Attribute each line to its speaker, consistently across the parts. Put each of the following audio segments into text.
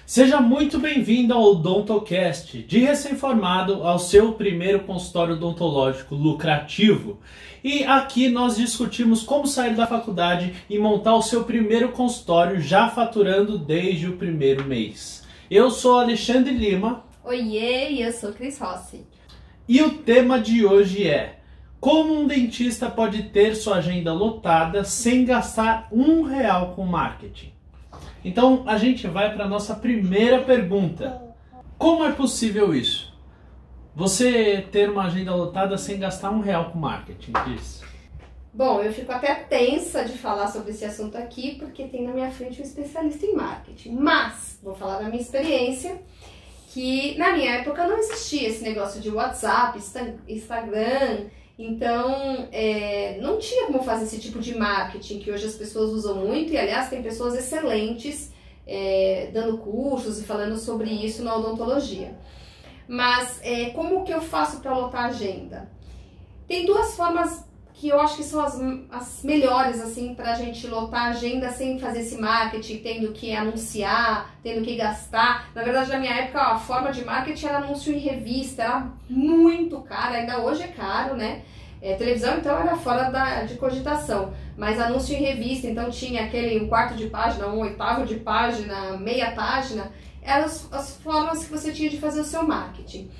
Speaker 1: Seja muito bem-vindo ao Odontocast, de recém-formado ao seu primeiro consultório odontológico lucrativo. E aqui nós discutimos como sair da faculdade e montar o seu primeiro consultório já faturando desde o primeiro mês. Eu sou Alexandre Lima.
Speaker 2: Oiê, e eu sou Cris Rossi.
Speaker 1: E o tema de hoje é: como um dentista pode ter sua agenda lotada sem gastar R$1 com marketing? Então a gente vai para a nossa primeira pergunta. Como é possível isso? Você ter uma agenda lotada sem gastar R$1 com marketing, Cris?
Speaker 2: Bom, eu fico até tensa de falar sobre esse assunto aqui, porque tem na minha frente um especialista em marketing. Mas, vou falar da minha experiência, que na minha época não existia esse negócio de WhatsApp, Instagram, então não tinha como fazer esse tipo de marketing que hoje as pessoas usam muito, e aliás tem pessoas excelentes dando cursos e falando sobre isso na odontologia. Mas como que eu faço para lotar a agenda? Tem duas formas que eu acho que são as melhores assim para a gente lotar a agenda sem fazer esse marketing, tendo que anunciar, tendo que gastar. Na verdade, na minha época, a forma de marketing era anúncio em revista, era muito caro, ainda hoje é caro, né? Televisão, então, era fora de cogitação, mas anúncio em revista, então tinha aquele 1/4 de página, 1/8 de página, meia página, eram as formas que você tinha de fazer o seu marketing.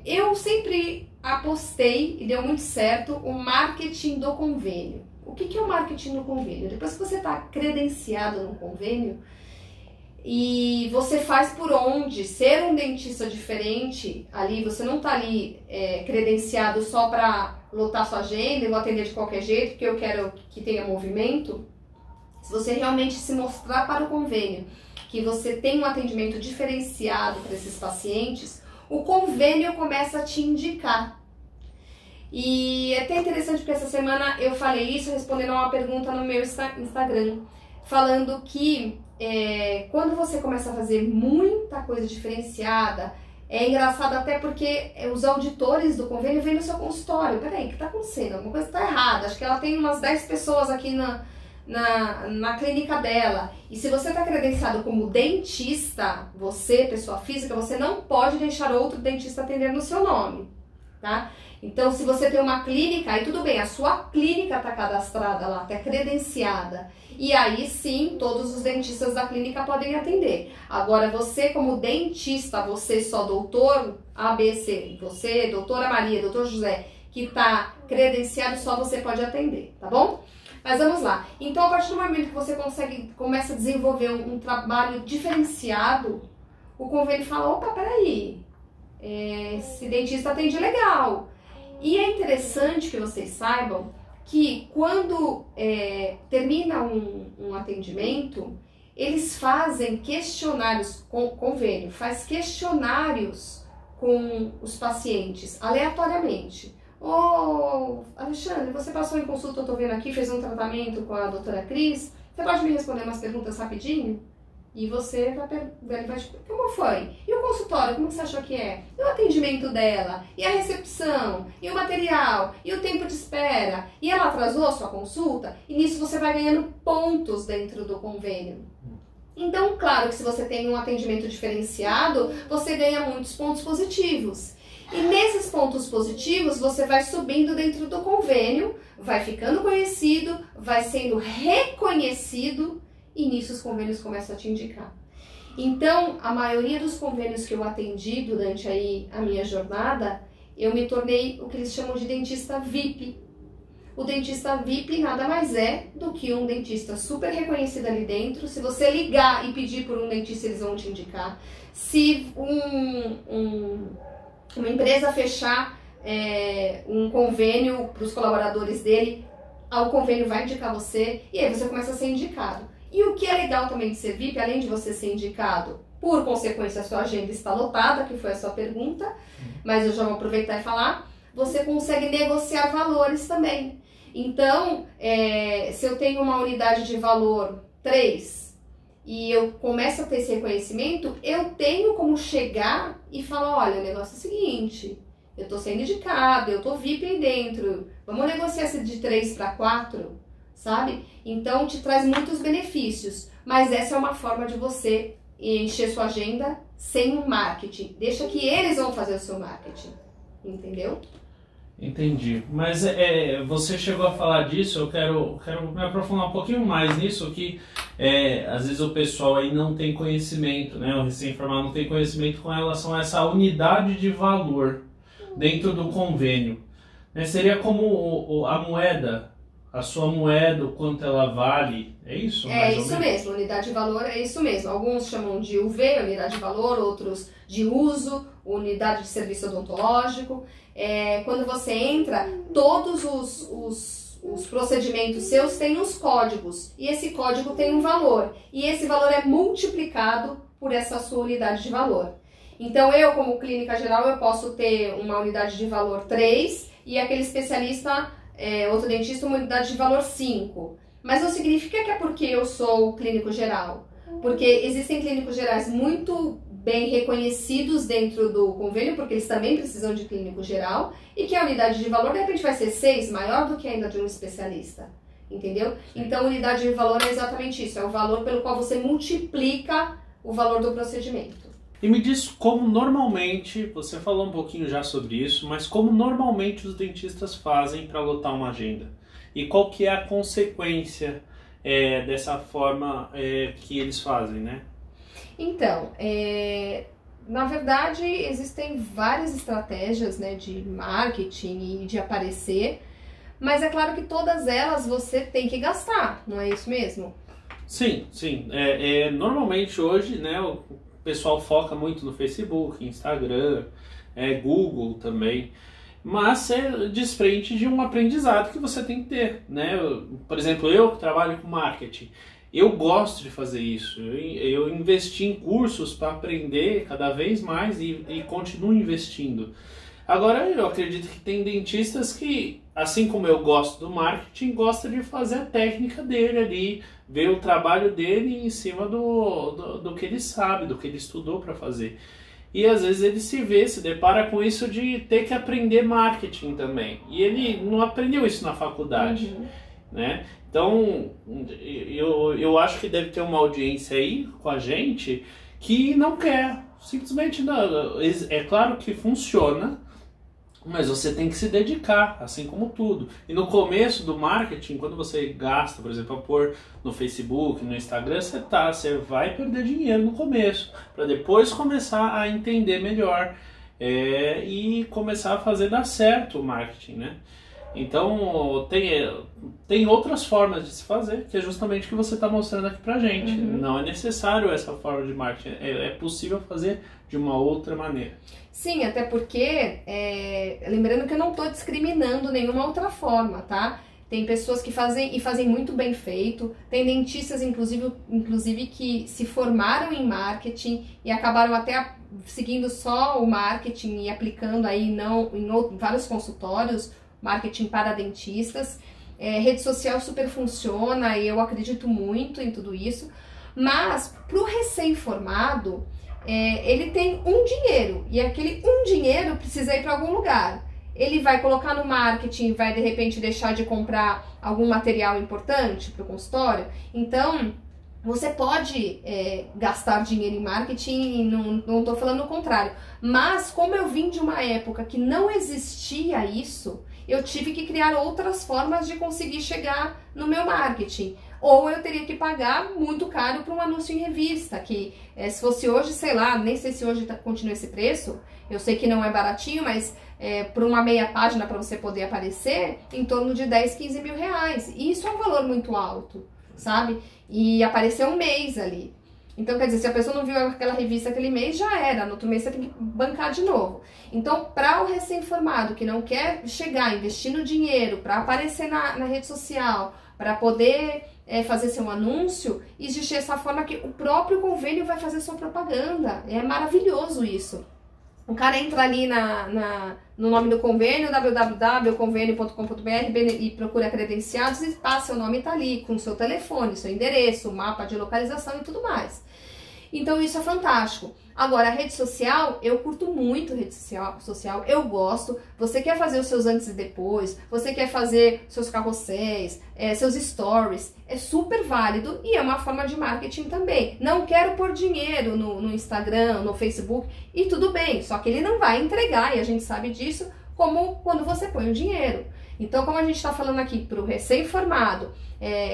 Speaker 2: Eu sempre apostei, e deu muito certo, o marketing do convênio. O que é o marketing do convênio? Depois que você está credenciado no convênio e você faz por onde ser um dentista diferente, ali você não está ali credenciado só para lotar sua agenda e vou atender de qualquer jeito porque eu quero que tenha movimento. Se você realmente se mostrar para o convênio que você tem um atendimento diferenciado para esses pacientes, o convênio começa a te indicar. E é até interessante porque essa semana eu falei isso respondendo a uma pergunta no meu Instagram, falando que quando você começa a fazer muita coisa diferenciada, é engraçado até porque os auditores do convênio vêm no seu consultório. Peraí, o que está acontecendo? Alguma coisa está errada. Acho que ela tem umas 10 pessoas aqui na clínica dela. E se você está credenciado como dentista, você, pessoa física, você não pode deixar outro dentista atender no seu nome, tá? Então, se você tem uma clínica, aí tudo bem, a sua clínica está cadastrada lá, está credenciada. E aí sim, todos os dentistas da clínica podem atender. Agora, você como dentista, você só doutor ABC, você, doutora Maria, doutor José, que está credenciado, só você pode atender, tá bom? Mas vamos lá. Então, a partir do momento que você começa a desenvolver um trabalho diferenciado, o convênio fala, opa, peraí, esse dentista atende legal. E é interessante que vocês saibam que quando termina um atendimento, eles fazem questionários, o convênio faz questionários com os pacientes, aleatoriamente. Ô, Alexandre, você passou em consulta, eu tô vendo aqui, fez um tratamento com a doutora Cris, você pode me responder umas perguntas rapidinho? E você vai como foi? E o consultório, como você achou que é? E o atendimento dela? E a recepção? E o material? E o tempo de espera? E ela atrasou a sua consulta? E nisso você vai ganhando pontos dentro do convênio. Então, claro que se você tem um atendimento diferenciado, você ganha muitos pontos positivos. E nesses pontos positivos, você vai subindo dentro do convênio, vai ficando conhecido, vai sendo reconhecido, e nisso os convênios começam a te indicar. Então, a maioria dos convênios que eu atendi durante aí a minha jornada, eu me tornei o que eles chamam de dentista VIP. O dentista VIP nada mais é do que um dentista super reconhecido ali dentro. Se você ligar e pedir por um dentista, eles vão te indicar. Se uma empresa fechar um convênio para os colaboradores dele, o convênio vai indicar você e aí você começa a ser indicado. E o que é legal também de ser VIP, além de você ser indicado, por consequência a sua agenda está lotada, que foi a sua pergunta, mas eu já vou aproveitar e falar, você consegue negociar valores também. Então, se eu tenho uma unidade de valor 3 e eu começo a ter esse reconhecimento, eu tenho como chegar e falar, olha, o negócio é o seguinte, eu estou sendo indicado, eu estou VIP aí dentro, vamos negociar esse de 3 para 4, sabe? Então te traz muitos benefícios, mas essa é uma forma de você encher sua agenda sem um marketing. Deixa que eles vão fazer o seu marketing. Entendeu?
Speaker 1: Entendi. Mas você chegou a falar disso, eu quero me aprofundar um pouquinho mais nisso, que às vezes o pessoal aí não tem conhecimento, né? O recém-formado não tem conhecimento com relação a essa unidade de valor dentro do convênio. Né? Seria como a moeda, a sua moeda, o quanto ela vale, é isso?
Speaker 2: É isso mesmo, unidade de valor é isso mesmo. Alguns chamam de UV, unidade de valor, outros de uso, unidade de serviço odontológico. Quando você entra, todos os procedimentos seus têm uns códigos, e esse código tem um valor, e esse valor é multiplicado por essa sua unidade de valor. Então eu, como clínica geral, eu posso ter uma unidade de valor 3 e aquele especialista, outro dentista, uma unidade de valor 5. Mas não significa que é porque eu sou clínico geral, porque existem clínicos gerais muito bem reconhecidos dentro do convênio, porque eles também precisam de clínico geral, e que a unidade de valor de repente vai ser 6, maior do que ainda de um especialista, entendeu? Então, unidade de valor é exatamente isso, é o valor pelo qual você multiplica o valor do procedimento.
Speaker 1: E me diz como normalmente, você falou um pouquinho já sobre isso, mas como normalmente os dentistas fazem para lotar uma agenda? E qual que é a consequência dessa forma que eles fazem, né?
Speaker 2: Então, na verdade, existem várias estratégias, né, de marketing e de aparecer, mas é claro que todas elas você tem que gastar, não é isso mesmo?
Speaker 1: Sim, sim. Normalmente hoje, né, o pessoal foca muito no Facebook, Instagram, Google também, mas desprende de um aprendizado que você tem que ter, né? Por exemplo, eu que trabalho com marketing, eu gosto de fazer isso, eu investi em cursos para aprender cada vez mais e continuo investindo. Agora, eu acredito que tem dentistas que, assim como eu gosto do marketing, gosta de fazer a técnica dele ali, ver o trabalho dele em cima do que ele sabe, do que ele estudou para fazer. E às vezes ele se depara com isso de ter que aprender marketing também. E ele não aprendeu isso na faculdade, né? Então, eu acho que deve ter uma audiência aí com a gente que não quer, simplesmente não. É claro que funciona, mas você tem que se dedicar, assim como tudo. E no começo do marketing, quando você gasta, por exemplo, a pôr no Facebook, no Instagram, você vai perder dinheiro no começo, para depois começar a entender melhor e começar a fazer dar certo o marketing, né? Então, tem outras formas de se fazer, que é justamente o que você está mostrando aqui pra gente. Não é necessário essa forma de marketing, é possível fazer de uma outra maneira.
Speaker 2: Sim, até porque, lembrando que eu não estou discriminando nenhuma outra forma, tá? Tem pessoas que fazem e fazem muito bem feito, tem dentistas inclusive que se formaram em marketing e acabaram até seguindo só o marketing e aplicando aí em vários consultórios, marketing para dentistas. Rede social super funciona e eu acredito muito em tudo isso, mas para o recém-formado, ele tem um dinheiro e aquele um dinheiro precisa ir para algum lugar. Ele vai colocar no marketing, vai de repente deixar de comprar algum material importante para o consultório. Então, você pode gastar dinheiro em marketing, não estou falando o contrário. Mas como eu vim de uma época que não existia isso, eu tive que criar outras formas de conseguir chegar no meu marketing. Ou eu teria que pagar muito caro para um anúncio em revista, que se fosse hoje, sei lá, nem sei se hoje continua esse preço, eu sei que não é baratinho, mas por uma meia página para você poder aparecer, em torno de 10, 15 mil reais. E isso é um valor muito alto, sabe? E aparecer um mês ali. Então, quer dizer, se a pessoa não viu aquela revista aquele mês, já era. No outro mês você tem que bancar de novo. Então, para o recém-formado que não quer chegar investindo dinheiro para aparecer na rede social, para poder fazer seu anúncio, existe essa forma que o próprio convênio vai fazer sua propaganda. É maravilhoso isso. O cara entra ali no nome do convênio, www.convenio.com.br, e procura credenciados e passa seu nome, tá ali, com seu telefone, seu endereço, mapa de localização e tudo mais. Então isso é fantástico. Agora, a rede social, eu curto muito rede social, eu gosto. Você quer fazer os seus antes e depois, você quer fazer seus carrosséis, seus stories, é super válido e é uma forma de marketing também. Não quero pôr dinheiro no Instagram, no Facebook, e tudo bem, só que ele não vai entregar, e a gente sabe disso, como quando você põe o dinheiro. Então, como a gente está falando aqui para o recém-formado,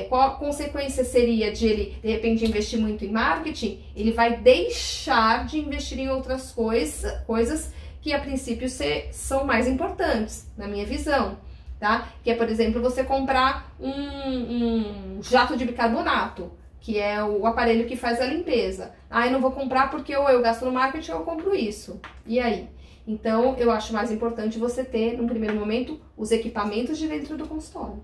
Speaker 2: qual a consequência seria de ele, de repente, investir muito em marketing? Ele vai deixar de investir em outras coisas que, a princípio, são mais importantes, na minha visão, tá? Que é, por exemplo, você comprar um jato de bicarbonato, que é o aparelho que faz a limpeza. Ah, eu não vou comprar porque ou eu gasto no marketing ou eu compro isso. E aí? Então, eu acho mais importante você ter, num primeiro momento, os equipamentos de dentro do consultório.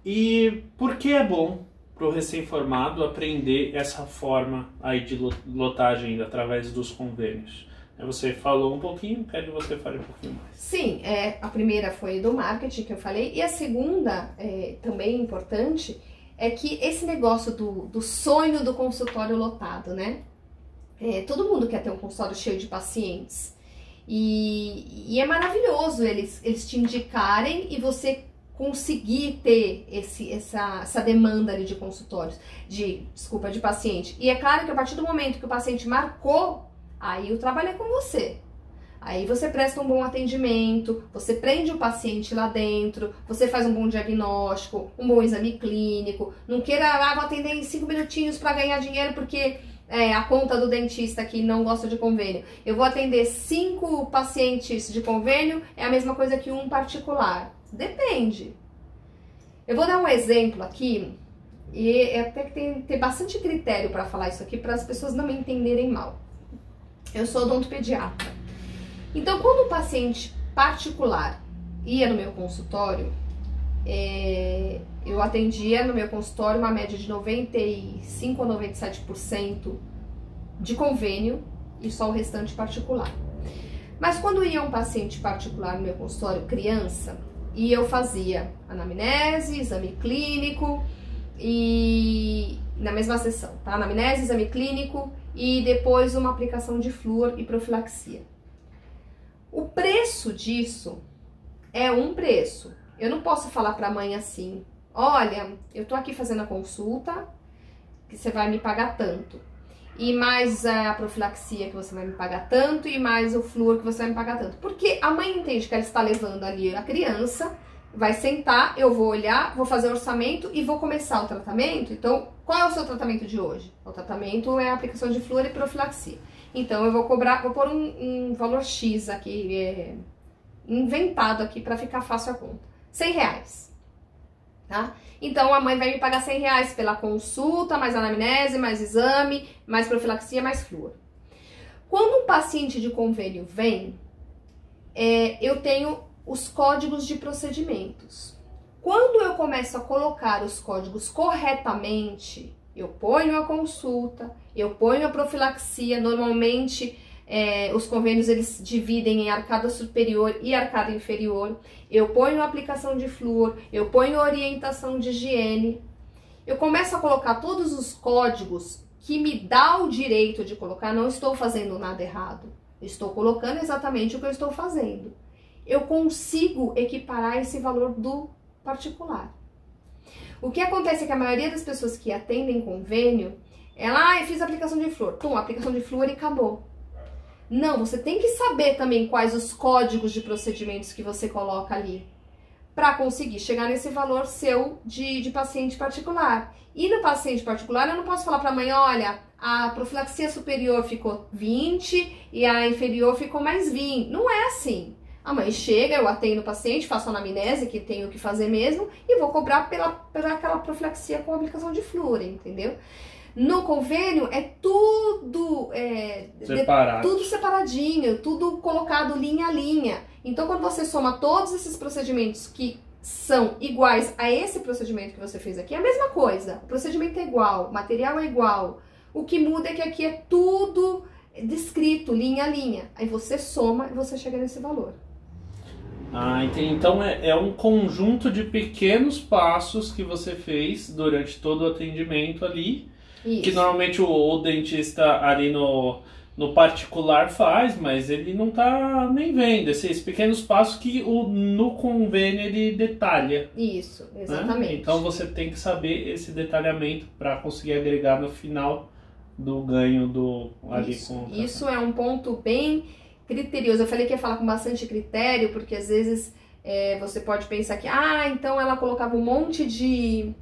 Speaker 1: E por que é bom para o recém-formado aprender essa forma aí de lotagem através dos convênios? Você falou um pouquinho, quero que você fale um pouquinho mais.
Speaker 2: Sim, a primeira foi do marketing que eu falei, e a segunda, também importante, é que esse negócio do sonho do consultório lotado, né? Todo mundo quer ter um consultório cheio de pacientes. E é maravilhoso eles te indicarem e você conseguir ter essa demanda ali de consultórios, de paciente. E é claro que a partir do momento que o paciente marcou, aí o trabalho é com você. Aí você presta um bom atendimento, você prende o paciente lá dentro, você faz um bom diagnóstico, um bom exame clínico. Não queira, vou atender em 5 minutinhos para ganhar dinheiro porque a conta do dentista que não gosta de convênio. Eu vou atender 5 pacientes de convênio, é a mesma coisa que um particular. Depende. Eu vou dar um exemplo aqui, e até que tem que ter bastante critério para falar isso aqui, para as pessoas não me entenderem mal. Eu sou odontopediatra. Então, quando o paciente particular ia no meu consultório, eu atendia no meu consultório uma média de 95% a 97% de convênio e só o restante particular. Mas quando ia um paciente particular no meu consultório, criança, e eu fazia anamnese, exame clínico e na mesma sessão, tá? Anamnese, exame clínico e depois uma aplicação de flúor e profilaxia. O preço disso é um preço. Eu não posso falar para a mãe assim, olha, eu tô aqui fazendo a consulta, que você vai me pagar tanto. E mais a profilaxia que você vai me pagar tanto, e mais o flúor que você vai me pagar tanto. Porque a mãe entende que ela está levando ali a criança, vai sentar, eu vou olhar, vou fazer o orçamento e vou começar o tratamento. Então, qual é o seu tratamento de hoje? O tratamento é a aplicação de flúor e profilaxia. Então, eu vou cobrar, vou pôr um valor X aqui, inventado aqui para ficar fácil a conta. R$100, tá? Então, a mãe vai me pagar R$100 pela consulta, mais anamnese, mais exame, mais profilaxia, mais flúor. Quando um paciente de convênio vem, eu tenho os códigos de procedimentos. Quando eu começo a colocar os códigos corretamente, eu ponho a consulta, eu ponho a profilaxia, normalmente os convênios eles dividem em arcada superior e arcada inferior. Eu ponho a aplicação de flúor, eu ponho a orientação de higiene. Eu começo a colocar todos os códigos que me dá o direito de colocar, não estou fazendo nada errado. Estou colocando exatamente o que eu estou fazendo. Eu consigo equiparar esse valor do particular. O que acontece é que a maioria das pessoas que atendem convênio, eu fiz a aplicação de flúor, aplicação de flúor e acabou. Não, você tem que saber também quais os códigos de procedimentos que você coloca ali para conseguir chegar nesse valor seu de paciente particular. E no paciente particular eu não posso falar para a mãe, olha, a profilaxia superior ficou 20 e a inferior ficou mais 20. Não é assim. A mãe chega, eu atendo o paciente, faço a anamnese, que tenho que fazer mesmo, e vou cobrar pela aquela profilaxia com aplicação de flúor, entendeu? No convênio é tudo tudo separadinho, tudo colocado linha a linha. Então, quando você soma todos esses procedimentos que são iguais a esse procedimento que você fez aqui, é a mesma coisa. O procedimento é igual, o material é igual. O que muda é que aqui é tudo descrito, linha a linha. Aí você soma e você chega nesse valor.
Speaker 1: Ah, entendi. Então é um conjunto de pequenos passos que você fez durante todo o atendimento ali.
Speaker 2: Isso.
Speaker 1: Que normalmente o dentista ali no particular faz, mas ele não tá nem vendo esses pequenos passos que no convênio ele detalha.
Speaker 2: Isso, exatamente.
Speaker 1: Né? Então você tem que saber esse detalhamento para conseguir agregar no final do ganho do ali com.
Speaker 2: Isso é um ponto bem criterioso. Eu falei que ia falar com bastante critério, porque às vezes você pode pensar que, então ela colocava um monte de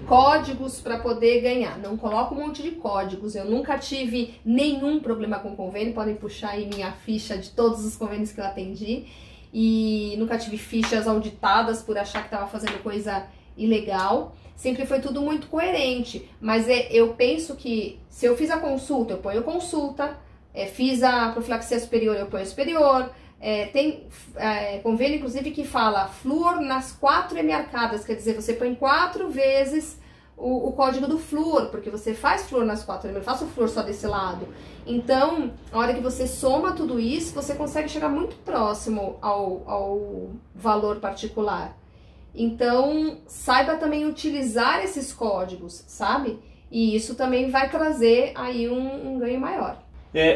Speaker 2: códigos para poder ganhar. Não coloco um monte de códigos. Eu nunca tive nenhum problema com convênio. Podem puxar aí minha ficha de todos os convênios que eu atendi. E nunca tive fichas auditadas por achar que estava fazendo coisa ilegal. Sempre foi tudo muito coerente. Mas eu penso que se eu fiz a consulta, eu ponho consulta. Fiz a profilaxia superior, eu ponho superior. Tem convênio, inclusive, que fala flúor nas 4 hemiarcadas, quer dizer, você põe 4 vezes o código do flúor, porque você faz flúor nas 4 hemiarcadas, não faço flúor só desse lado. Então, a hora que você soma tudo isso, você consegue chegar muito próximo ao valor particular. Então, saiba também utilizar esses códigos, sabe? E isso também vai trazer aí um ganho maior.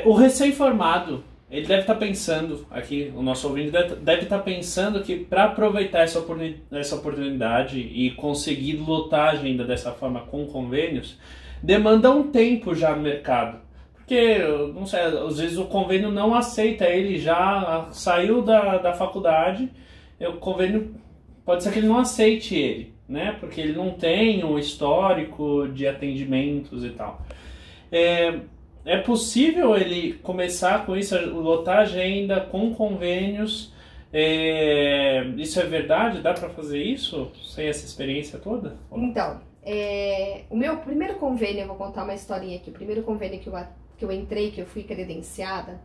Speaker 1: O recém-formado, ele deve estar pensando, aqui o nosso ouvinte deve estar pensando que para aproveitar essa oportunidade e conseguir lotar a agenda dessa forma com convênios, demanda um tempo já no mercado. Porque, não sei, às vezes o convênio não aceita, ele já saiu da faculdade, o convênio pode ser que ele não aceite ele, né? Porque ele não tem um histórico de atendimentos e tal. É possível ele começar com isso, lotar a agenda com convênios? Isso é verdade? Dá para fazer isso sem essa experiência toda?
Speaker 2: Então, o meu primeiro convênio, eu vou contar uma historinha aqui. O primeiro convênio que eu entrei, que eu fui credenciada,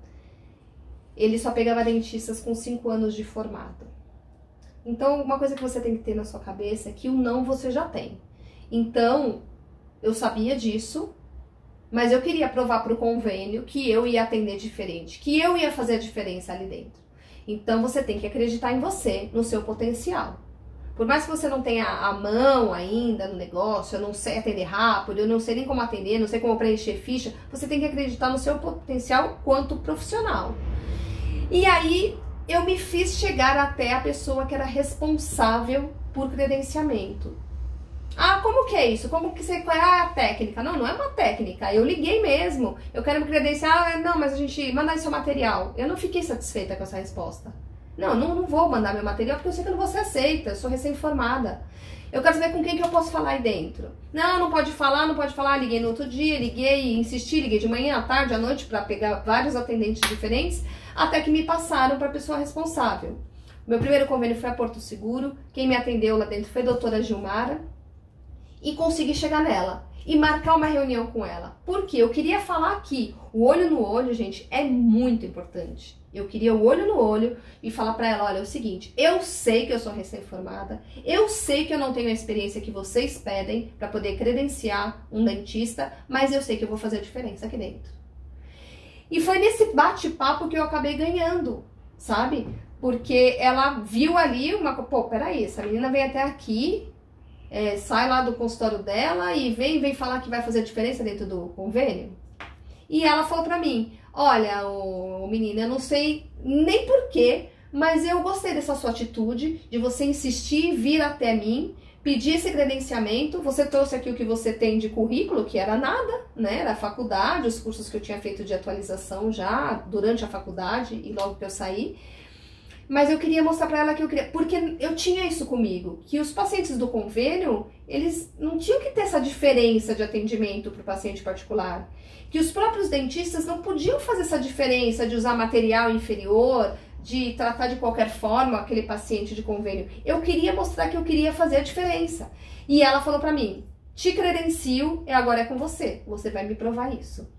Speaker 2: ele só pegava dentistas com 5 anos de formado. Então, uma coisa que você tem que ter na sua cabeça é que o não você já tem. Então, eu sabia disso, mas eu queria provar para o convênio que eu ia atender diferente, que eu ia fazer a diferença ali dentro. Então você tem que acreditar em você, no seu potencial. Por mais que você não tenha a mão ainda no negócio, eu não sei atender rápido, eu não sei nem como atender, não sei como preencher ficha, você tem que acreditar no seu potencial quanto profissional. E aí eu me fiz chegar até a pessoa que era responsável por credenciamento. Como que é isso? Qual é a técnica? Não é uma técnica. Eu liguei mesmo. Eu quero me credenciar. Não, mas a gente manda aí seu material. Eu não fiquei satisfeita com essa resposta. Não vou mandar meu material porque eu sei que eu não vou ser aceita. Eu sou recém-formada. Eu quero saber com quem que eu posso falar aí dentro. Não pode falar. Liguei no outro dia, insisti, liguei de manhã, à tarde, à noite para pegar vários atendentes diferentes, até que me passaram para a pessoa responsável. Meu primeiro convênio foi a Porto Seguro. Quem me atendeu lá dentro foi a doutora Gilmara. E consegui chegar nela e marcar uma reunião com ela. Por quê? Eu queria falar que o olho no olho, gente, é muito importante. Eu queria o olho no olho e falar pra ela, olha, é o seguinte, eu sei que eu sou recém-formada, eu sei que eu não tenho a experiência que vocês pedem para poder credenciar um dentista, mas eu sei que eu vou fazer a diferença aqui dentro. E foi nesse bate-papo que eu acabei ganhando, sabe? Porque ela viu ali peraí, essa menina veio até aqui, sai lá do consultório dela e vem falar que vai fazer a diferença dentro do convênio. E ela falou pra mim, olha, menina, eu não sei nem porquê, mas eu gostei dessa sua atitude, de você insistir, vir até mim, pedir esse credenciamento. Você trouxe aqui o que você tem de currículo, que era nada, né? Era a faculdade, os cursos que eu tinha feito de atualização já durante a faculdade e logo que eu saí. Mas eu queria mostrar pra ela que eu queria, porque eu tinha isso comigo, que os pacientes do convênio, eles não tinham que ter essa diferença de atendimento para o paciente particular, que os próprios dentistas não podiam fazer essa diferença de usar material inferior, de tratar de qualquer forma aquele paciente de convênio. Eu queria mostrar que eu queria fazer a diferença. E ela falou pra mim, te credencio, agora é com você vai me provar isso.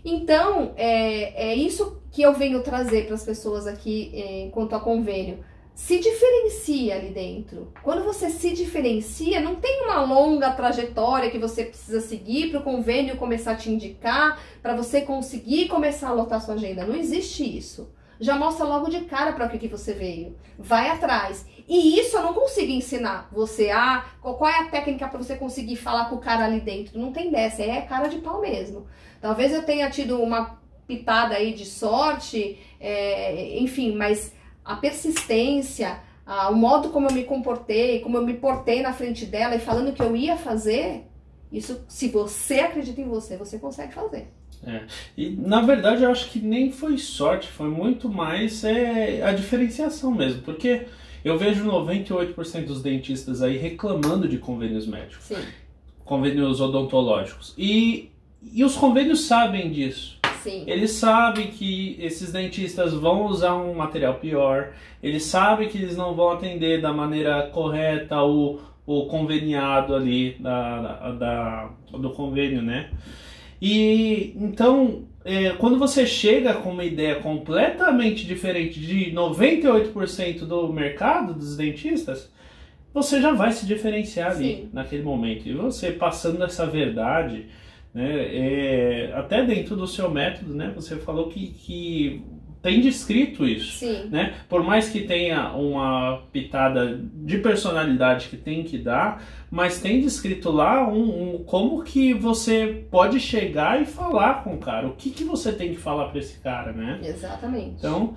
Speaker 2: Então, é isso que eu venho trazer para as pessoas aqui quanto a convênio. Se diferencia ali dentro. Quando você se diferencia, não tem uma longa trajetória que você precisa seguir para o convênio começar a te indicar, para você conseguir começar a lotar sua agenda. Não existe isso. Já mostra logo de cara para o que você veio. Vai atrás. E isso eu não consigo ensinar você. Qual é a técnica para você conseguir falar com o cara ali dentro? Não tem dessa, é cara de pau mesmo. Talvez eu tenha tido uma pitada aí de sorte, enfim, mas a persistência, o modo como eu me comportei, como eu me portei na frente dela e falando o que eu ia fazer, isso, se você acredita em você, você consegue fazer.
Speaker 1: E na verdade eu acho que nem foi sorte, foi muito mais a diferenciação mesmo, porque eu vejo 98% dos dentistas aí reclamando de convênios médicos,
Speaker 2: Sim.
Speaker 1: Convênios odontológicos, e os convênios sabem disso.
Speaker 2: Sim.
Speaker 1: Eles sabem que esses dentistas vão usar um material pior, eles sabem que eles não vão atender da maneira correta o conveniado ali do convênio, né? E então, quando você chega com uma ideia completamente diferente de 98% do mercado dos dentistas, você já vai se diferenciar ali naquele momento. E você passando essa verdade, né, até dentro do seu método, né, você falou que tem descrito isso.
Speaker 2: Sim.
Speaker 1: Né? Por mais que tenha uma pitada de personalidade que tem que dar, mas tem descrito lá como que você pode chegar e falar com o cara, o que você tem que falar para esse cara, né?
Speaker 2: Exatamente.
Speaker 1: Então,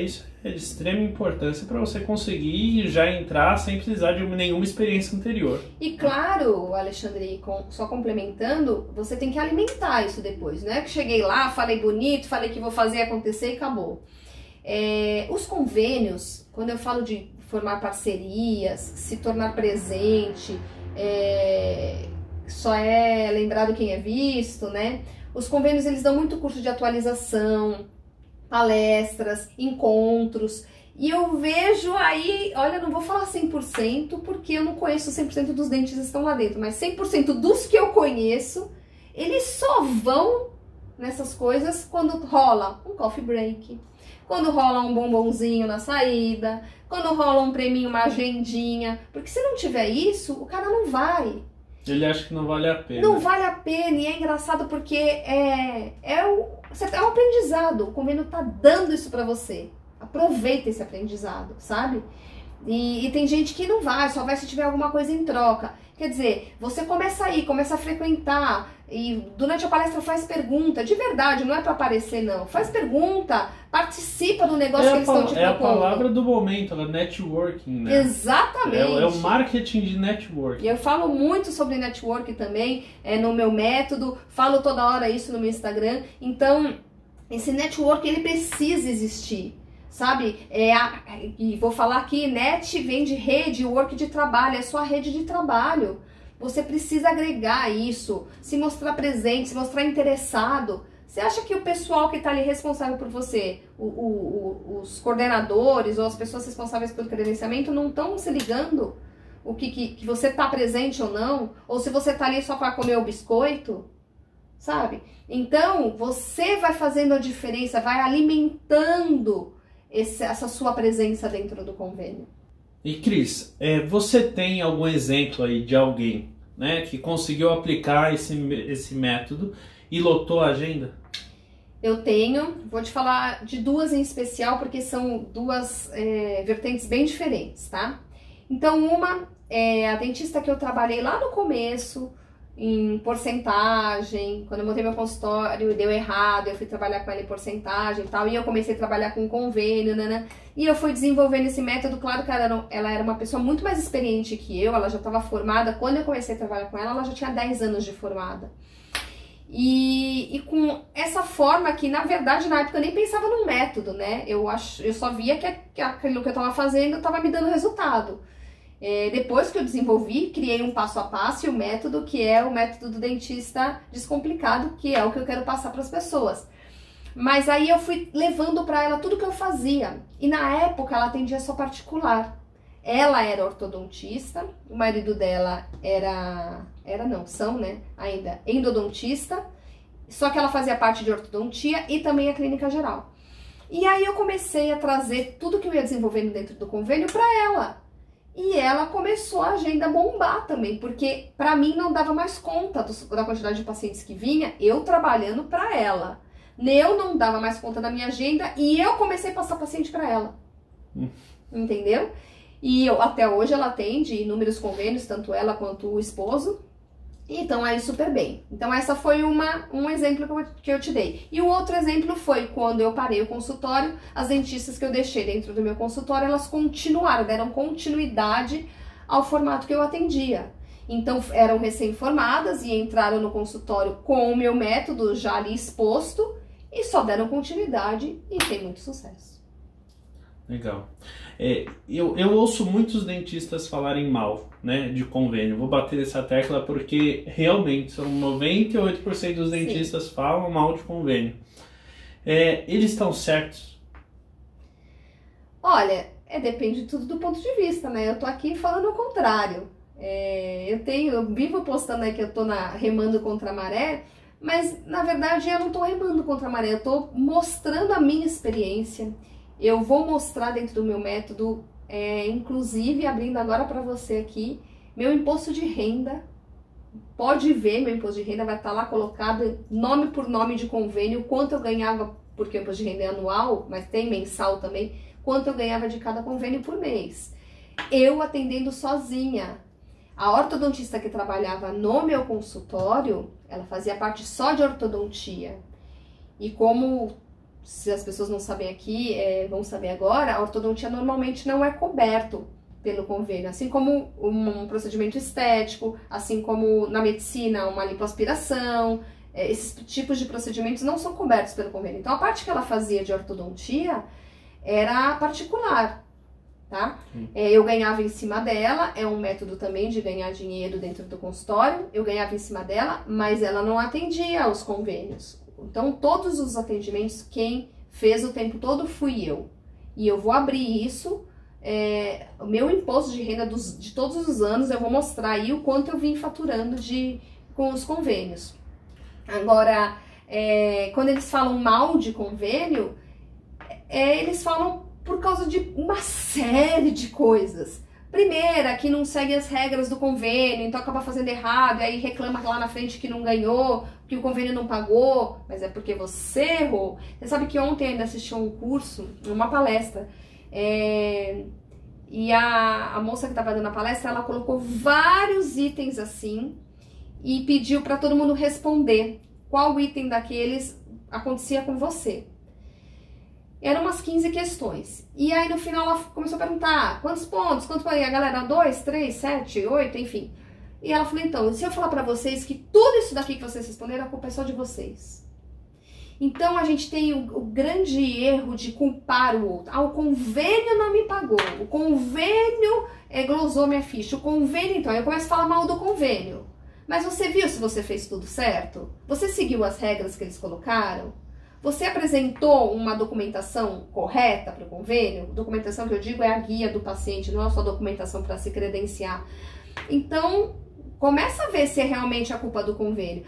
Speaker 1: isso é de extrema importância para você conseguir já entrar sem precisar de nenhuma experiência anterior.
Speaker 2: E claro, Alexandre, só complementando, você tem que alimentar isso depois, não é que cheguei lá, falei bonito, falei que vou fazer acontecer e acabou. Os convênios, quando eu falo de formar parcerias, se tornar presente, só é lembrado quem é visto, né? Os convênios, eles dão muito curso de atualização, palestras, encontros, e eu vejo aí, olha, não vou falar 100% porque eu não conheço 100% dos dentistas que estão lá dentro, mas 100% dos que eu conheço, eles só vão nessas coisas quando rola um coffee break, quando rola um bombonzinho na saída, quando rola um preminho, uma agendinha, porque se não tiver isso, o cara não vai.
Speaker 1: Ele acha que não vale a pena.
Speaker 2: Não vale a pena, e é engraçado porque é um aprendizado. O convênio tá dando isso pra você. Aproveita esse aprendizado, sabe? E tem gente que não vai, só vai se tiver alguma coisa em troca. Quer dizer, você começa a ir, começa a frequentar, e durante a palestra faz pergunta, de verdade, não é pra aparecer não. Faz pergunta, participa do negócio que eles estão te propondo.
Speaker 1: É a palavra do momento, a networking, né?
Speaker 2: Exatamente.
Speaker 1: É o marketing de networking.
Speaker 2: E eu falo muito sobre networking também, no meu método, falo toda hora isso no meu Instagram. Então, esse networking, ele precisa existir. Sabe? E vou falar aqui, net vem de rede, work de trabalho, é sua rede de trabalho. Você precisa agregar isso, se mostrar presente, se mostrar interessado. Você acha que o pessoal que está ali responsável por você, os coordenadores ou as pessoas responsáveis pelo credenciamento não estão se ligando? O que você está presente ou não? Ou se você está ali só para comer o biscoito? Sabe? Então, você vai fazendo a diferença, vai alimentando essa sua presença dentro do convênio.
Speaker 1: E Cris, você tem algum exemplo aí de alguém, né, que conseguiu aplicar esse método e lotou a agenda?
Speaker 2: Eu tenho, vou te falar de duas em especial, porque são duas vertentes bem diferentes, tá? Então, uma é a dentista que eu trabalhei lá no começo, em porcentagem, quando eu montei meu consultório, deu errado, eu fui trabalhar com ela em porcentagem e tal, e eu comecei a trabalhar com convênio, né? E eu fui desenvolvendo esse método. Claro que ela era uma pessoa muito mais experiente que eu, ela já estava formada, quando eu comecei a trabalhar com ela já tinha 10 anos de formada. E com essa forma que, na verdade, na época eu nem pensava no método, né? Eu só via que aquilo que eu estava fazendo estava me dando resultado. Depois que eu desenvolvi, criei um passo a passo e o método, que é o método do dentista descomplicado, que é o que eu quero passar para as pessoas. Mas aí eu fui levando para ela tudo que eu fazia. E na época ela atendia só particular. Ela era ortodontista, o marido dela são, né, ainda endodontista, só que ela fazia parte de ortodontia e também a clínica geral. E aí eu comecei a trazer tudo que eu ia desenvolvendo dentro do convênio para ela. E ela começou a agenda bombar também, porque pra mim não dava mais conta da quantidade de pacientes que vinha, eu trabalhando pra ela. Eu não dava mais conta da minha agenda e eu comecei a passar paciente para ela. Entendeu? E até hoje ela atende inúmeros convênios, tanto ela quanto o esposo. E estão aí super bem. Então essa foi um exemplo que eu te dei. E o outro exemplo foi quando eu parei o consultório, as dentistas que eu deixei dentro do meu consultório, elas continuaram, deram continuidade ao formato que eu atendia. Então eram recém-formadas e entraram no consultório com o meu método já ali exposto e só deram continuidade e tem muito sucesso.
Speaker 1: Legal. Eu ouço muitos dentistas falarem mal, né, de convênio. Vou bater nessa tecla porque realmente são 98% dos dentistas Sim. falam mal de convênio. Eles estão certos?
Speaker 2: Olha, depende tudo do ponto de vista, né? Eu tô aqui falando o contrário. Eu vivo postando aí que eu tô remando contra a maré, mas na verdade eu não tô remando contra a maré, eu tô mostrando a minha experiência. Eu vou mostrar dentro do meu método, inclusive abrindo agora para você aqui, meu imposto de renda. Pode ver, meu imposto de renda vai estar lá colocado nome por nome de convênio, quanto eu ganhava, porque o imposto de renda é anual, mas tem mensal também, quanto eu ganhava de cada convênio por mês. Eu atendendo sozinha. A ortodontista que trabalhava no meu consultório, ela fazia parte só de ortodontia. E como, se as pessoas não sabem aqui, vão saber agora, a ortodontia normalmente não é coberto pelo convênio. Assim como um procedimento estético, assim como na medicina uma lipoaspiração, esses tipos de procedimentos não são cobertos pelo convênio. Então a parte que ela fazia de ortodontia era particular. Tá? Eu ganhava em cima dela, é um método também de ganhar dinheiro dentro do consultório, eu ganhava em cima dela, mas ela não atendia aos convênios. Então todos os atendimentos, quem fez o tempo todo fui eu. E eu vou abrir isso, o meu imposto de renda de todos os anos, eu vou mostrar aí o quanto eu vim faturando com os convênios. Agora, quando eles falam mal de convênio, eles falam por causa de uma série de coisas. Primeira, que não segue as regras do convênio, então acaba fazendo errado, e aí reclama lá na frente que não ganhou, que o convênio não pagou, mas é porque você errou. Você sabe que ontem eu ainda assisti um curso, uma palestra, e a moça que estava dando a palestra, ela colocou vários itens assim, e pediu para todo mundo responder qual item daqueles acontecia com você. Eram umas 15 questões. E aí no final ela começou a perguntar quantos pontos, quanto aí a galera, 2, 3, 7, 8, enfim. E ela falou, então, se eu falar pra vocês que tudo isso daqui que vocês responderam, a culpa é só de vocês. Então a gente tem o grande erro de culpar o outro. O convênio não me pagou, o convênio glosou minha ficha, o convênio, então, eu começo a falar mal do convênio. Mas você viu se você fez tudo certo? Você seguiu as regras que eles colocaram? Você apresentou uma documentação correta para o convênio? Documentação que eu digo é a guia do paciente, não é só documentação para se credenciar. Então, começa a ver se é realmente a culpa do convênio.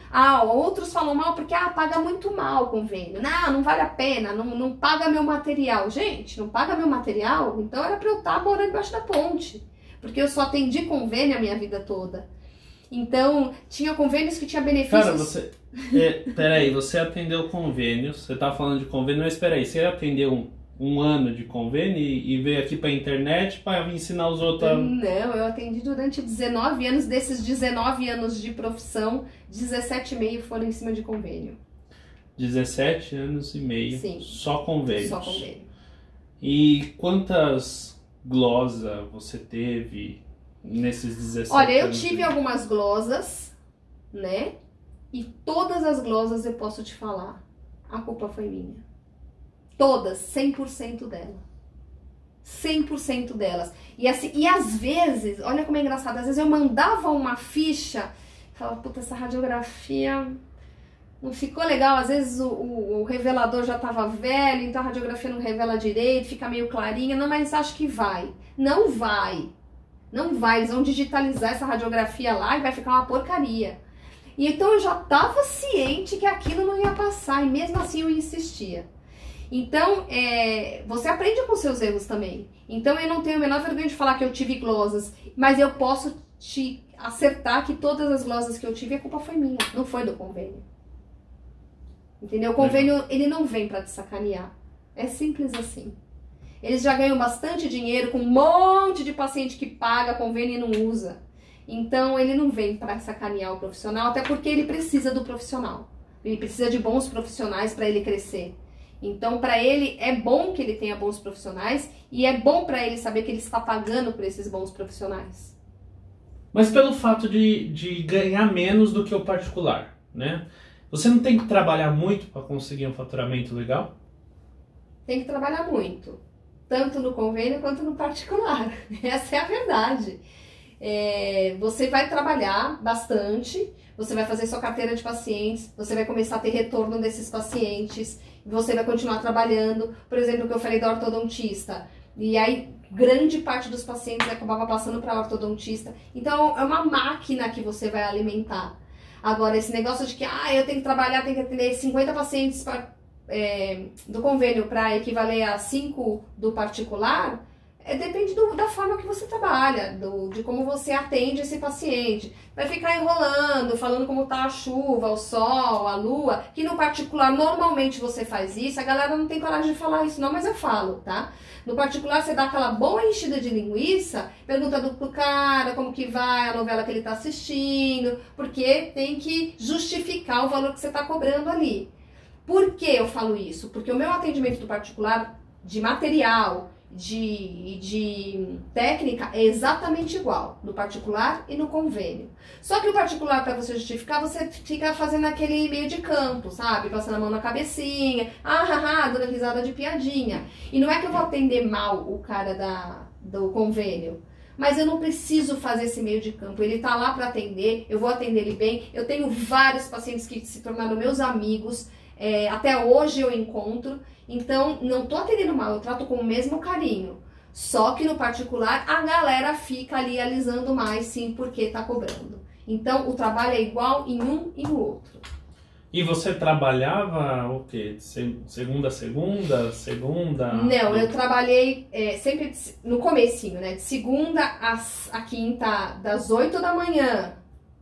Speaker 2: Outros falam mal porque paga muito mal o convênio. Não vale a pena, não paga meu material. Gente, não paga meu material? Então era para eu estar morando embaixo da ponte. Porque eu só atendi convênio a minha vida toda. Então, tinha convênios que tinha benefícios...
Speaker 1: Cara, peraí, você atendeu convênios, você tá falando de convênio, mas peraí, você atendeu um ano de convênio e veio aqui pra internet para ensinar os outros a...
Speaker 2: Não, eu atendi durante 19 anos, desses 19 anos de profissão, 17,5 foram em cima de convênio.
Speaker 1: 17 anos e meio, Sim, só convênios.
Speaker 2: Só convênio.
Speaker 1: E quantas glosas você teve nesses 17
Speaker 2: Olha, eu
Speaker 1: anos?
Speaker 2: tive algumas glosas, né? E todas as glosas eu posso te falar, a culpa foi minha. Todas, 100% dela. 100% delas. E às vezes, olha como é engraçado, às vezes eu mandava uma ficha, falava, puta, essa radiografia não ficou legal, às vezes o revelador já estava velho, então a radiografia não revela direito, fica meio clarinha, não, mas acho que vai. Não vai. Não vai, eles vão digitalizar essa radiografia lá e vai ficar uma porcaria. E então eu já estava ciente que aquilo não ia passar, e mesmo assim eu insistia. Então, você aprende com seus erros também. Então eu não tenho a menor vergonha de falar que eu tive glosas, mas eu posso te acertar que todas as glosas que eu tive, a culpa foi minha, não foi do convênio. Entendeu? O convênio, ele não vem para te sacanear. É simples assim. Eles já ganham bastante dinheiro com um monte de paciente que paga convênio e não usa. Então, ele não vem para sacanear o profissional, até porque ele precisa do profissional. Ele precisa de bons profissionais para ele crescer. Então, para ele, é bom que ele tenha bons profissionais e é bom para ele saber que ele está pagando por esses bons profissionais.
Speaker 1: Mas pelo fato de ganhar menos do que o particular, né? Você não tem que trabalhar muito para conseguir um faturamento legal?
Speaker 2: Tem que trabalhar muito. Tanto no convênio quanto no particular. Essa é a verdade. Você vai trabalhar bastante, você vai fazer sua carteira de pacientes, você vai começar a ter retorno desses pacientes, você vai continuar trabalhando. Por exemplo, o que eu falei da ortodontista. E aí, grande parte dos pacientes acabava passando para ortodontista. Então, é uma máquina que você vai alimentar. Agora, esse negócio de que eu tenho que trabalhar, tenho que atender 50 pacientes do convênio para equivaler a 5 do particular, depende da forma que você trabalha, de como você atende esse paciente. Vai ficar enrolando, falando como tá a chuva, o sol, a lua, que no particular normalmente você faz isso, a galera não tem coragem de falar isso não, mas eu falo, tá? No particular você dá aquela boa enchida de linguiça, pergunta pro cara como que vai a novela que ele tá assistindo, porque tem que justificar o valor que você tá cobrando ali. Por que eu falo isso? Porque o meu atendimento do particular, de material, de técnica, é exatamente igual no particular e no convênio. Só que o particular, para você justificar, você fica fazendo aquele meio de campo, sabe? Passando a mão na cabecinha, dando risada de piadinha. E não é que eu vou atender mal o cara do convênio, mas eu não preciso fazer esse meio de campo. Ele tá lá para atender, eu vou atender ele bem. Eu tenho vários pacientes que se tornaram meus amigos, até hoje eu encontro. Então, não tô atendendo mal, eu trato com o mesmo carinho. Só que no particular, a galera fica ali alisando mais, sim, porque tá cobrando. Então, o trabalho é igual em um e no outro.
Speaker 1: E você trabalhava o quê? Segunda a segunda? Segunda?
Speaker 2: Não, eu trabalhei sempre no comecinho, né? De segunda a quinta, das 8 da manhã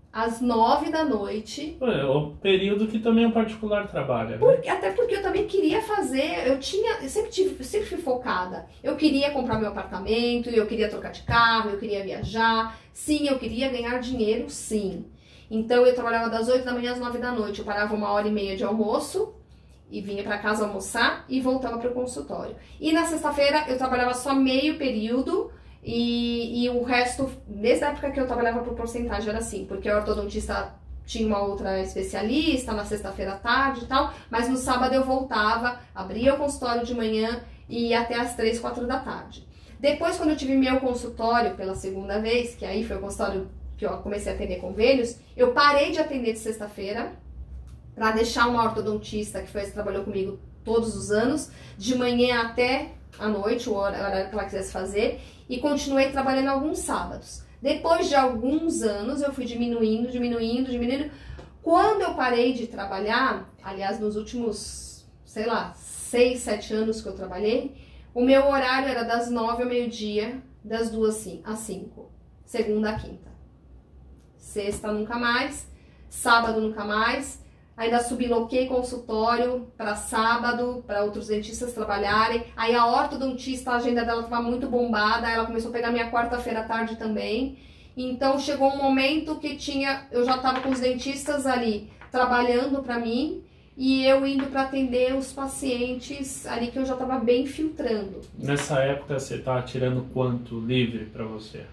Speaker 2: às 9 da noite.
Speaker 1: É o período que também o particular trabalha, né?
Speaker 2: Até porque eu também queria fazer, eu sempre fui focada. Eu queria comprar meu apartamento, eu queria trocar de carro, eu queria viajar. Sim, eu queria ganhar dinheiro, sim. Então eu trabalhava das 8 da manhã às 9 da noite. Eu parava 1h30 de almoço e vinha para casa almoçar e voltava para o consultório. E na sexta-feira eu trabalhava só meio período. E o resto, desde a época que eu trabalhava por porcentagem, era assim, porque o ortodontista tinha uma outra especialista na sexta-feira à tarde e tal, mas no sábado eu voltava, abria o consultório de manhã e ia até às 3, 4 da tarde. Depois, quando eu tive meu consultório pela segunda vez, que aí foi o consultório que eu comecei a atender convênios, eu parei de atender de sexta-feira para deixar uma ortodontista que trabalhou comigo todos os anos, de manhã até à noite, o horário que ela quisesse fazer, e continuei trabalhando alguns sábados. Depois de alguns anos, eu fui diminuindo. Quando eu parei de trabalhar, aliás, nos últimos, 6, 7 anos que eu trabalhei, o meu horário era das 9 ao meio-dia, das 2 às 5, segunda a quinta. Sexta nunca mais, sábado nunca mais. Ainda subloquei consultório para sábado, para outros dentistas trabalharem. Aí a ortodontista, a agenda dela estava muito bombada, ela começou a pegar minha quarta-feira à tarde também. Então chegou um momento que eu já estava com os dentistas ali trabalhando para mim e eu indo para atender os pacientes ali que eu já estava bem filtrando.
Speaker 1: Nessa época você estava tirando quanto livre para você?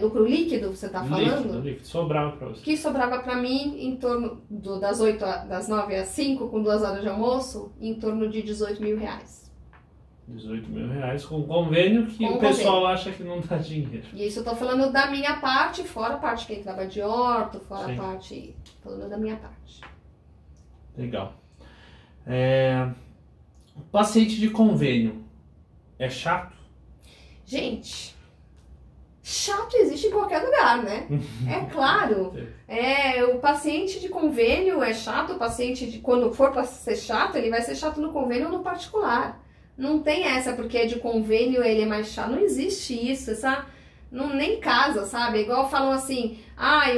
Speaker 2: Lucro líquido, você tá falando?
Speaker 1: Líquido, sobrava pra você.
Speaker 2: Que sobrava pra mim em torno das 9 às 5, com 2 horas de almoço, em torno de 18 mil reais.
Speaker 1: 18 mil reais com convênio que o pessoal acha que não dá dinheiro.
Speaker 2: E isso eu tô falando da minha parte, fora a parte que entrava de orto, fora
Speaker 1: Sim.
Speaker 2: a parte, falando da minha parte.
Speaker 1: Legal. Paciente de convênio é chato?
Speaker 2: Gente, chato existe em qualquer lugar, né? É claro. O paciente de convênio é chato, o paciente quando for para ser chato, ele vai ser chato no convênio ou no particular. Não tem essa, porque de convênio ele é mais chato. Não existe isso. não nem casa, sabe? Igual falam assim,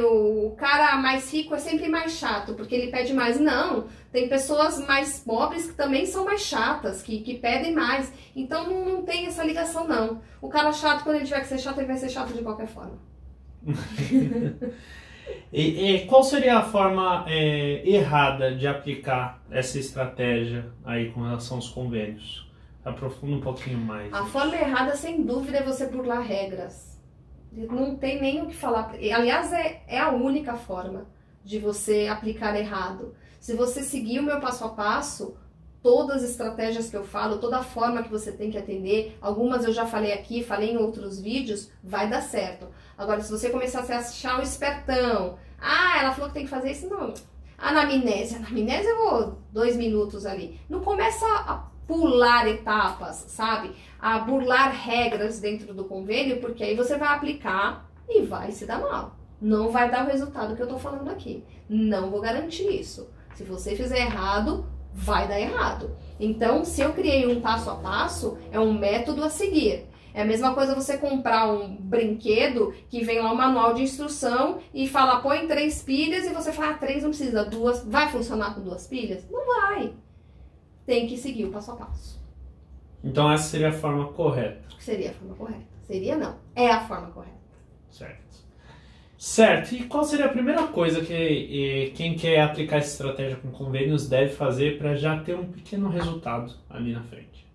Speaker 2: o cara mais rico é sempre mais chato, porque ele pede mais. Não, tem pessoas mais pobres que também são mais chatas, que pedem mais. Então não tem essa ligação, não. O cara chato, quando ele tiver que ser chato, ele vai ser chato de qualquer forma.
Speaker 1: E qual seria a forma errada de aplicar essa estratégia aí com relação aos convênios? Aprofunda um pouquinho mais.
Speaker 2: A forma errada, sem dúvida, é você burlar regras. Não tem nem o que falar. Aliás, é a única forma de você aplicar errado. Se você seguir o meu passo a passo, todas as estratégias que eu falo, toda a forma que você tem que atender, algumas eu já falei aqui, falei em outros vídeos, vai dar certo. Agora, se você começar a se achar um espertão, ela falou que tem que fazer isso, não. Na amnésia eu vou 2 minutos ali. Não começa a pular etapas, sabe? A burlar regras dentro do convênio, porque aí você vai aplicar e vai se dar mal. Não vai dar o resultado que eu tô falando aqui. Não vou garantir isso. Se você fizer errado, vai dar errado. Então, se eu criei um passo a passo, é um método a seguir. É a mesma coisa você comprar um brinquedo que vem lá um manual de instrução e fala, põe 3 pilhas e você fala, 3 não precisa, 2. Vai funcionar com 2 pilhas? Não vai. Tem que seguir o passo a passo.
Speaker 1: Então essa seria a forma correta.
Speaker 2: Seria a forma correta. Seria não. É a forma correta.
Speaker 1: Certo. E qual seria a primeira coisa que quem quer aplicar essa estratégia com convênios deve fazer para já ter um pequeno resultado ali na frente?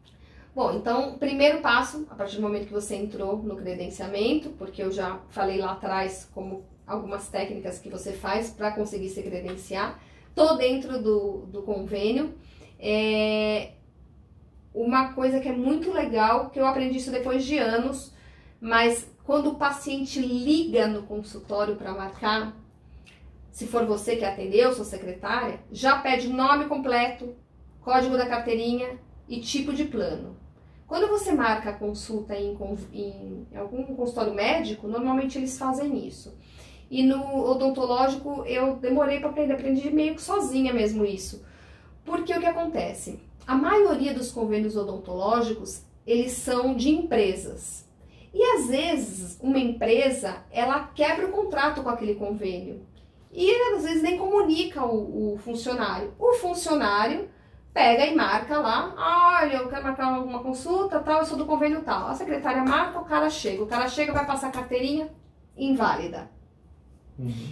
Speaker 2: Bom, então, primeiro passo, a partir do momento que você entrou no credenciamento, porque eu já falei lá atrás como algumas técnicas que você faz para conseguir se credenciar, tô dentro do convênio. Uma coisa que é muito legal, que eu aprendi isso depois de anos, mas quando o paciente liga no consultório para marcar, se for você que atendeu, sua secretária, já pede nome completo, código da carteirinha e tipo de plano. Quando você marca a consulta em algum consultório médico, normalmente eles fazem isso. E no odontológico eu demorei para aprender, aprendi meio que sozinha mesmo isso. Porque o que acontece? A maioria dos convênios odontológicos, eles são de empresas. E às vezes uma empresa, ela quebra o contrato com aquele convênio. E às vezes nem comunica o funcionário. O funcionário pega e marca lá, olha, eu quero marcar uma consulta, tal, eu sou do convênio tal. A secretária marca, o cara chega, vai passar a carteirinha, inválida.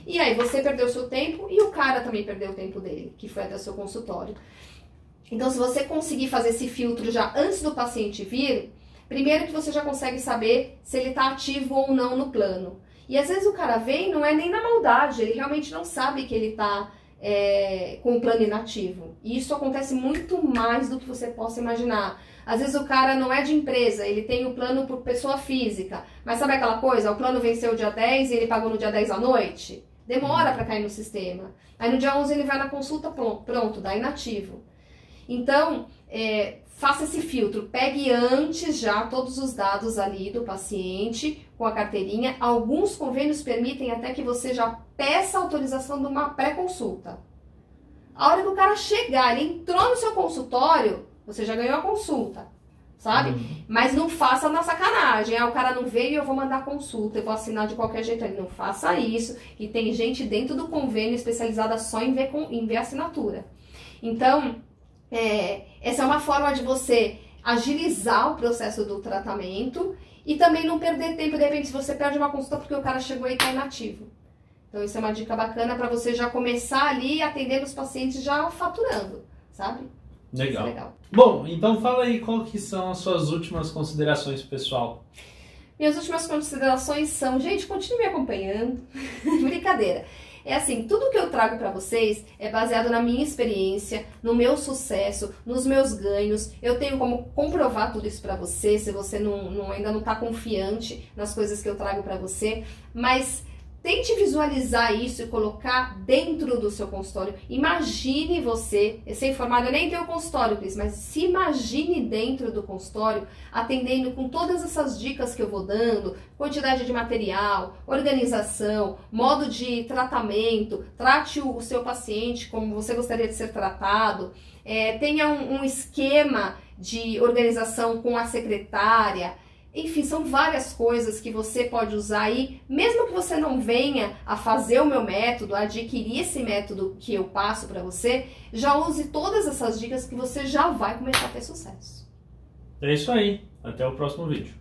Speaker 2: E aí você perdeu o seu tempo e o cara também perdeu o tempo dele, que foi até o seu consultório. Então, se você conseguir fazer esse filtro já antes do paciente vir, primeiro que você já consegue saber se ele está ativo ou não no plano. E às vezes o cara vem, não é nem na maldade, ele realmente não sabe que ele está com o plano inativo. E isso acontece muito mais do que você possa imaginar. Às vezes o cara não é de empresa, ele tem o plano por pessoa física. Mas sabe aquela coisa? O plano venceu dia 10 e ele pagou no dia 10 à noite? Demora para cair no sistema. Aí no dia 11 ele vai na consulta, pronto, dá inativo. Então, faça esse filtro. Pegue antes já todos os dados ali do paciente com a carteirinha. Alguns convênios permitem até que você já peça autorização de uma pré-consulta. A hora que o cara chegar, ele entrou no seu consultório, você já ganhou a consulta, sabe? Mas não faça na sacanagem. O cara não veio e eu vou mandar consulta, eu vou assinar de qualquer jeito. Não faça isso, que tem gente dentro do convênio especializada só em ver assinatura. Então, essa é uma forma de você agilizar o processo do tratamento e também não perder tempo. De repente, se você perde uma consulta porque o cara chegou e está inativo. Então, isso é uma dica bacana para você já começar ali atendendo os pacientes já faturando, sabe?
Speaker 1: Legal.
Speaker 2: Legal.
Speaker 1: Bom, então fala aí qual que são as suas últimas considerações, pessoal.
Speaker 2: Minhas últimas considerações são, gente, continue me acompanhando. Brincadeira. É assim, tudo que eu trago para vocês é baseado na minha experiência, no meu sucesso, nos meus ganhos. Eu tenho como comprovar tudo isso para você, se você ainda não está confiante nas coisas que eu trago para você. Mas tente visualizar isso e colocar dentro do seu consultório. Imagine você, sem formado, eu nem tenho consultório, Cris, mas se imagine dentro do consultório, atendendo com todas essas dicas que eu vou dando, quantidade de material, organização, modo de tratamento, trate o seu paciente como você gostaria de ser tratado, tenha um esquema de organização com a secretária, Enfim, são várias coisas que você pode usar aí, mesmo que você não venha a fazer o meu método, a adquirir esse método que eu passo para você, já use todas essas dicas que você já vai começar a ter sucesso.
Speaker 1: É isso aí. Até o próximo vídeo.